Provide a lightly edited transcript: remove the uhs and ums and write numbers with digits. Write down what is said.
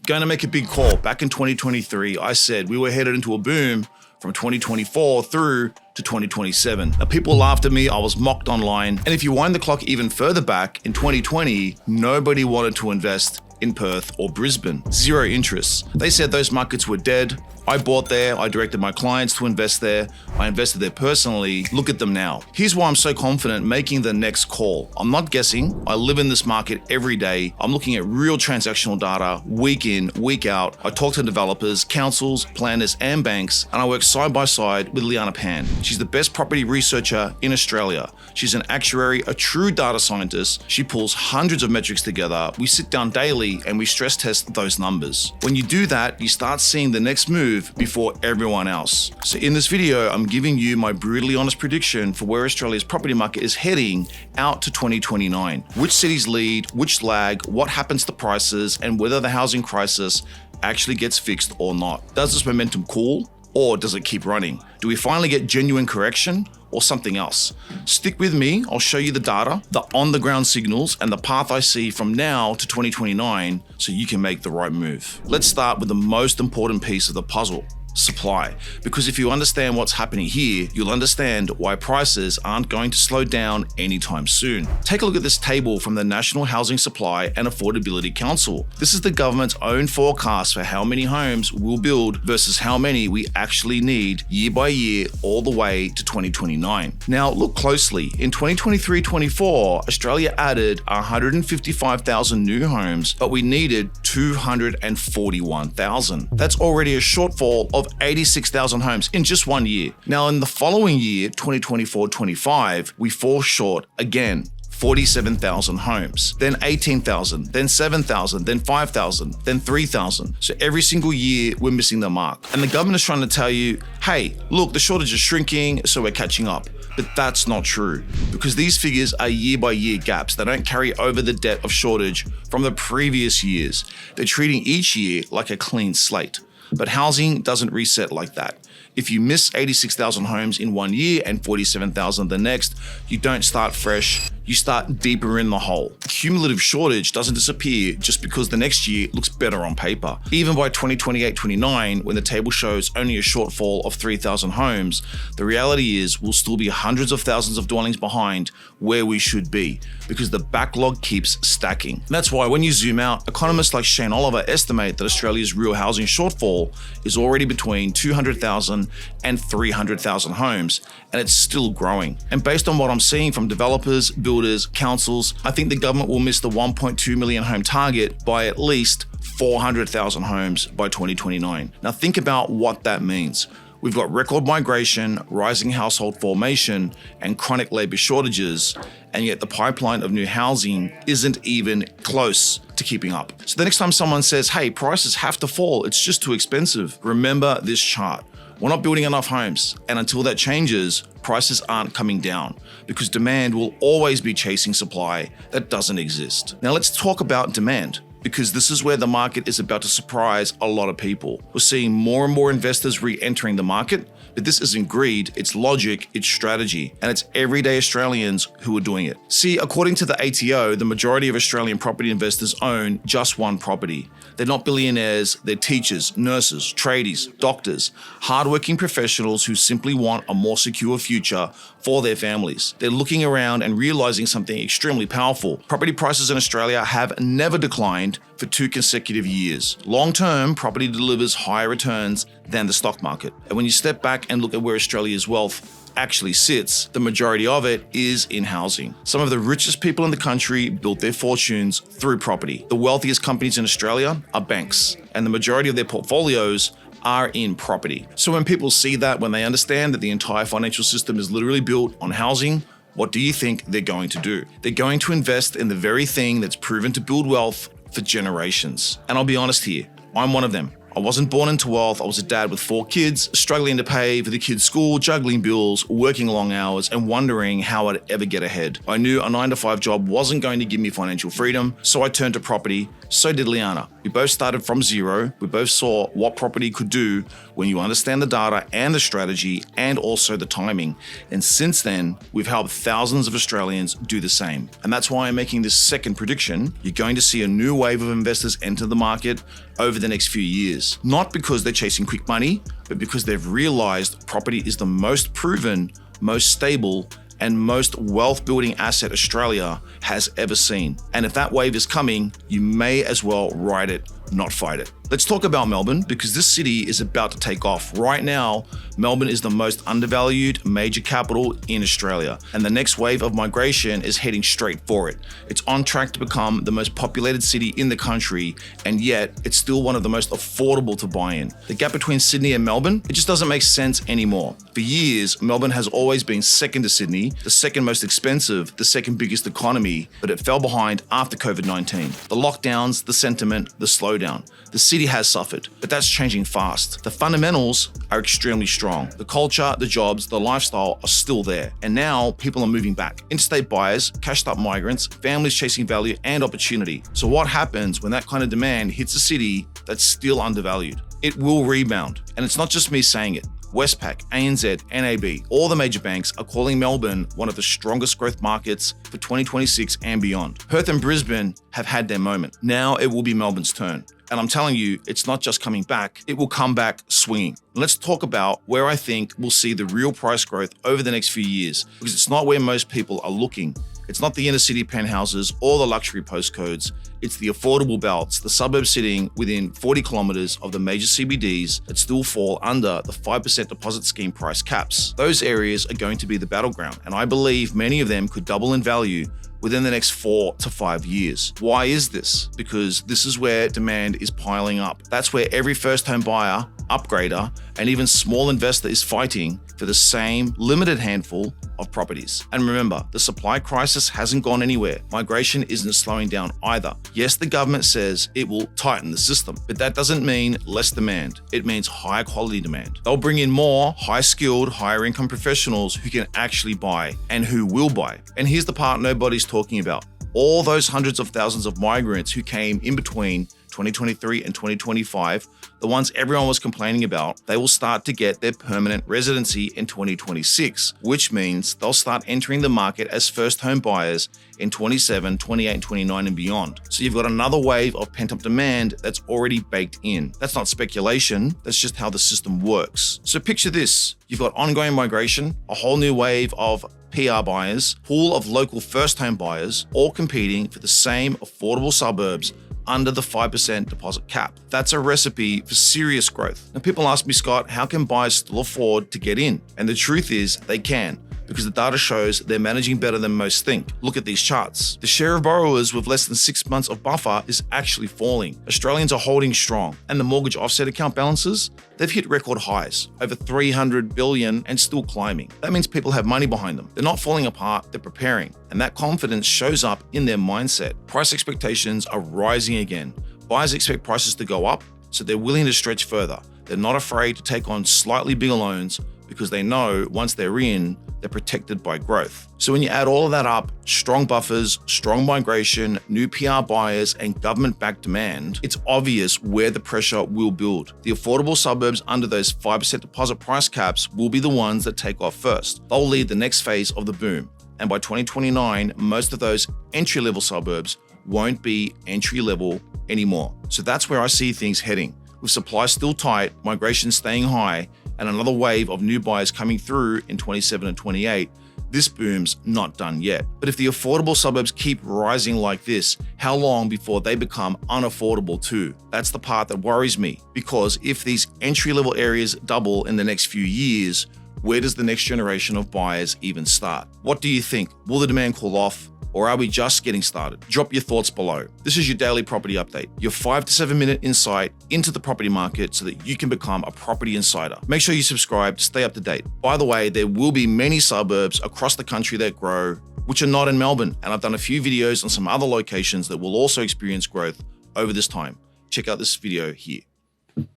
Going to make a big call. Back in 2023, I said we were headed into a boom from 2024 through to 2027. Now, people laughed at me, I was mocked online, and if you wind the clock even further back, in 2020, nobody wanted to invest in Perth or Brisbane. Zero interest. They said those markets were dead. I bought there, I directed my clients to invest there, I invested there personally. Look at them now. Here's why I'm so confident making the next call. I'm not guessing, I live in this market every day. I'm looking at real transactional data, week in, week out. I talk to developers, councils, planners, and banks, and I work side by side with Liana Pan. She's the best property researcher in Australia. She's an actuary, a true data scientist. She pulls hundreds of metrics together. We sit down daily and we stress test those numbers. When you do that, you start seeing the next move before everyone else. So in this video, I'm giving you my brutally honest prediction for where Australia's property market is heading out to 2029. Which cities lead, which lag, what happens to prices, and whether the housing crisis actually gets fixed or not. Does this momentum cool, or does it keep running? Do we finally get genuine correction, or something else? Stick with me, I'll show you the data, the on-the-ground signals, and the path I see from now to 2029 so you can make the right move. Let's start with the most important piece of the puzzle. Supply. Because if you understand what's happening here, you'll understand why prices aren't going to slow down anytime soon. Take a look at this table from the National Housing Supply and Affordability Council. This is the government's own forecast for how many homes we'll build versus how many we actually need year by year all the way to 2029. Now look closely. In 2023-24, Australia added 155,000 new homes, but we needed 241,000. That's already a shortfall of 86,000 homes in just 1 year. Now in the following year, 2024-25, we fall short again. 47,000 homes, then 18,000, then 7,000, then 5,000, then 3,000. So every single year we're missing the mark. And the government is trying to tell you, hey, look, the shortage is shrinking, so we're catching up. But that's not true, because these figures are year by year gaps. They don't carry over the debt of shortage from the previous years. They're treating each year like a clean slate. But housing doesn't reset like that. If you miss 86,000 homes in 1 year and 47,000 the next, you don't start fresh, you start deeper in the hole. Cumulative shortage doesn't disappear just because the next year looks better on paper. Even by 2028-29, when the table shows only a shortfall of 3,000 homes, the reality is we'll still be hundreds of thousands of dwellings behind where we should be, because the backlog keeps stacking. And that's why when you zoom out, economists like Shane Oliver estimate that Australia's real housing shortfall is already between 200,000 and 300,000 homes, and it's still growing. And based on what I'm seeing from developers, builders, councils, I think the government will miss the 1.2 million home target by at least 400,000 homes by 2029. Now think about what that means. We've got record migration, rising household formation, and chronic labor shortages, and yet the pipeline of new housing isn't even close to keeping up. So the next time someone says, hey, prices have to fall, it's just too expensive, remember this chart. We're not building enough homes, and until that changes, prices aren't coming down, because demand will always be chasing supply that doesn't exist. Now let's talk about demand, because this is where the market is about to surprise a lot of people. We're seeing more and more investors re-entering the market, but this isn't greed, it's logic, it's strategy, and it's everyday Australians who are doing it. See, according to the ATO, the majority of Australian property investors own just one property. They're not billionaires, they're teachers, nurses, tradies, doctors, hardworking professionals who simply want a more secure future for their families. They're looking around and realizing something extremely powerful. Property prices in Australia have never declined for 2 consecutive years. Long-term, property delivers higher returns than the stock market. And when you step back and look at where Australia's wealth actually sits, the majority of it is in housing. Some of the richest people in the country built their fortunes through property. The wealthiest companies in Australia are banks, and the majority of their portfolios are in property. So when people see that, when they understand that the entire financial system is literally built on housing, what do you think they're going to do? They're going to invest in the very thing that's proven to build wealth for generations. And I'll be honest here, I'm one of them. I wasn't born into wealth. I was a dad with 4 kids, struggling to pay for the kids' school, juggling bills, working long hours, and wondering how I'd ever get ahead. I knew a 9-to-5 job wasn't going to give me financial freedom, so I turned to property, So did Liana. We both started from zero. We both saw what property could do when you understand the data and the strategy and also the timing. And since then, we've helped thousands of Australians do the same. And that's why I'm making this second prediction. You're going to see a new wave of investors enter the market over the next few years. Not because they're chasing quick money, but because they've realized property is the most proven, most stable, and most wealth-building asset Australia has ever seen. And if that wave is coming, you may as well ride it, not fight it. Let's talk about Melbourne, because this city is about to take off. Right now, Melbourne is the most undervalued major capital in Australia, and the next wave of migration is heading straight for it. It's on track to become the most populated city in the country, and yet it's still one of the most affordable to buy in. The gap between Sydney and Melbourne, it just doesn't make sense anymore. For years, Melbourne has always been second to Sydney, the second most expensive, the second biggest economy, but it fell behind after COVID-19. The lockdowns, the sentiment, the slowdown. The city has suffered, but that's changing fast. The fundamentals are extremely strong. The culture, the jobs, the lifestyle are still there. And now people are moving back. Interstate buyers, cashed up migrants, families chasing value and opportunity. So what happens when that kind of demand hits a city that's still undervalued? It will rebound. And it's not just me saying it. Westpac, ANZ, NAB, all the major banks are calling Melbourne one of the strongest growth markets for 2026 and beyond. Perth and Brisbane have had their moment. Now it will be Melbourne's turn. And I'm telling you, it's not just coming back, it will come back swinging. Let's talk about where I think we'll see the real price growth over the next few years, because it's not where most people are looking. It's not the inner city penthouses or the luxury postcodes. It's the affordable belts, the suburbs sitting within 40 kilometers of the major CBDs that still fall under the 5% deposit scheme price caps. Those areas are going to be the battleground, and I believe many of them could double in value within the next 4 to 5 years. Why is this? Because this is where demand is piling up. That's where every first home buyer, upgrader, and even small investor is fighting for the same limited handful of properties. And remember, the supply crisis hasn't gone anywhere. Migration isn't slowing down either. Yes, the government says it will tighten the system, but that doesn't mean less demand. It means higher quality demand. They'll bring in more high-skilled, higher-income professionals who can actually buy and who will buy. And here's the part nobody's talking about. All those hundreds of thousands of migrants who came in between 2023 and 2025, the ones everyone was complaining about, they will start to get their permanent residency in 2026, which means they'll start entering the market as first home buyers in 27, 28, 29 and beyond. So you've got another wave of pent-up demand that's already baked in. That's not speculation, that's just how the system works. So picture this, you've got ongoing migration, a whole new wave of PR buyers, pool of local first home buyers, all competing for the same affordable suburbs under the 5% deposit cap. That's a recipe for serious growth. Now people ask me, Scott, how can buyers still afford to get in? And the truth is they can, because the data shows they're managing better than most think. Look at these charts. The share of borrowers with less than 6 months of buffer is actually falling. Australians are holding strong, and the mortgage offset account balances, they've hit record highs, over 300 billion and still climbing. That means people have money behind them. They're not falling apart, they're preparing. And that confidence shows up in their mindset. Price expectations are rising again. Buyers expect prices to go up, so they're willing to stretch further. They're not afraid to take on slightly bigger loans because they know once they're in, they're protected by growth. So when you add all of that up, strong buffers, strong migration, new PR buyers, and government-backed demand, it's obvious where the pressure will build. The affordable suburbs under those 5% deposit price caps will be the ones that take off first. They'll lead the next phase of the boom. And by 2029, most of those entry-level suburbs won't be entry-level anymore. So that's where I see things heading. With supply still tight, migration staying high, and another wave of new buyers coming through in 27 and 28, this boom's not done yet. But if the affordable suburbs keep rising like this, how long before they become unaffordable too? That's the part that worries me, because if these entry-level areas double in the next few years, where does the next generation of buyers even start? What do you think? Will the demand cool off? Or are we just getting started? Drop your thoughts below. This is your daily property update, your 5 to 7 minute insight into the property market so that you can become a property insider. Make sure you subscribe to stay up to date. By the way, there will be many suburbs across the country that grow, which are not in Melbourne. And I've done a few videos on some other locations that will also experience growth over this time. Check out this video here.